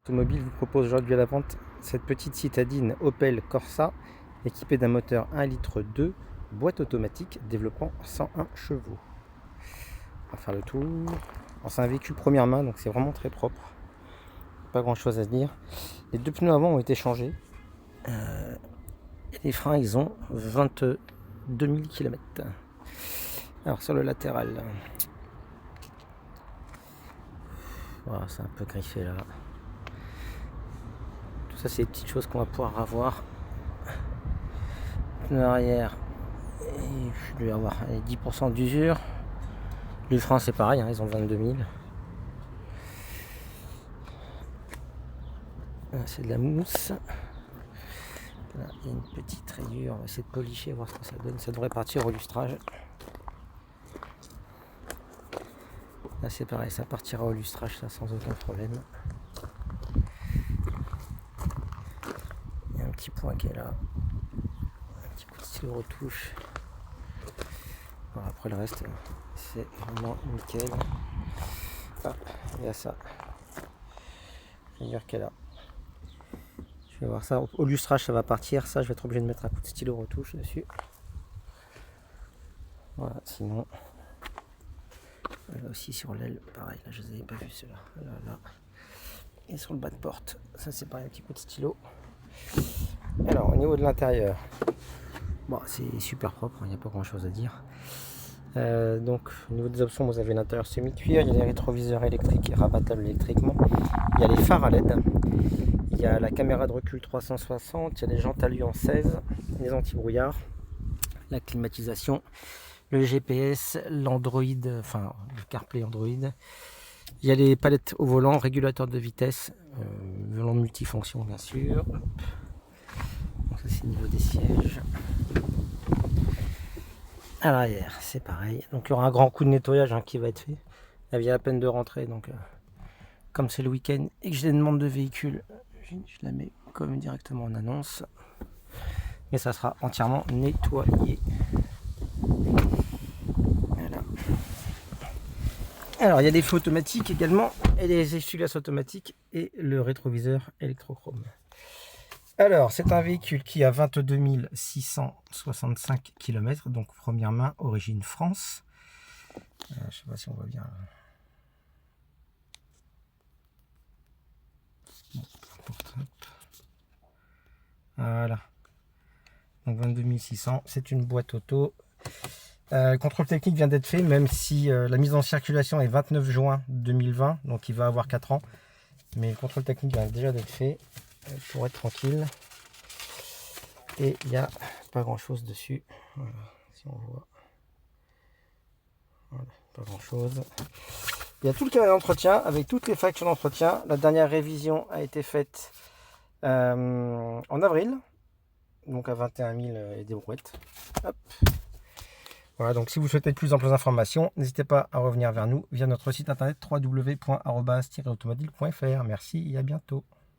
Automobile vous propose aujourd'hui à la vente cette petite citadine Opel Corsa équipée d'un moteur 1,2 litre, boîte automatique développant 101 chevaux. On va faire le tour. C'est un véhicule première main, donc c'est vraiment très propre. Pas grand chose à se dire. Les deux pneus avant ont été changés. Et les freins, ils ont 22 000 km. Alors sur le latéral, voilà, c'est un peu griffé là. Tout ça, c'est des petites choses qu'on va pouvoir avoir. Pneu arrière, je dois avoir 10% d'usure. Les freins, c'est pareil, hein, ils ont 22 000. Là, c'est de la mousse. Là, il y a une petite rayure. On va essayer de policher, voir ce que ça donne. Ça devrait partir au lustrage. Là, c'est pareil, ça partira au lustrage, ça sans aucun problème. Il y a un petit point qui est là. Un petit coup de stylo retouche. Alors après, le reste, c'est vraiment nickel. Ah, il y a ça. Rayure qu'elle a. Je vais voir ça. Au lustrage, ça va partir. Ça, je vais être obligé de mettre un coup de stylo retouche dessus. Voilà, sinon. Là aussi sur l'aile, pareil. Là, je les avais pas vus ceux-là. Là. Et sur le bas de porte, ça c'est pareil, un petit coup de stylo. Alors, au niveau de l'intérieur, bon, c'est super propre. Il n'y a pas grand-chose à dire. Donc, au niveau des options, vous avez l'intérieur semi-cuir. Il y a les rétroviseurs électriques et rabattables électriquement. Il y a les phares à LED. Il y a la caméra de recul 360, il y a les jantes à lui en 16, les anti-brouillards, la climatisation, le GPS, l'Android, enfin le CarPlay Android. Il y a les palettes au volant, régulateur de vitesse, volant multifonction bien sûr. Donc ça c'est au niveau des sièges. À l'arrière, c'est pareil. Donc il y aura un grand coup de nettoyage qui va être fait. Elle vient à peine de rentrer, donc comme c'est le week-end et que j'ai des demandes de véhicules, je la mets comme directement en annonce, mais ça sera entièrement nettoyé. Voilà. Alors il y a des feux automatiques également et les essuie-glaces automatiques et le rétroviseur électrochrome. Alors c'est un véhicule qui a 22 665 km, donc première main, origine France. Je ne sais pas si on voit bien. Voilà. Donc 22 600, c'est une boîte auto. Le contrôle technique vient d'être fait, même si la mise en circulation est 29 juin 2020, donc il va avoir 4 ans. Mais le contrôle technique vient déjà d'être fait pour être tranquille. Et il n'y a pas grand chose dessus. Voilà, si on voit. Voilà, pas grand chose. Il y a tout le carnet d'entretien avec toutes les factures d'entretien. La dernière révision a été faite en avril, donc à 21 000 et des brouettes. Hop. Voilà, donc si vous souhaitez de plus amples informations, n'hésitez pas à revenir vers nous via notre site internet www.arobase-automobile.fr. Merci et à bientôt.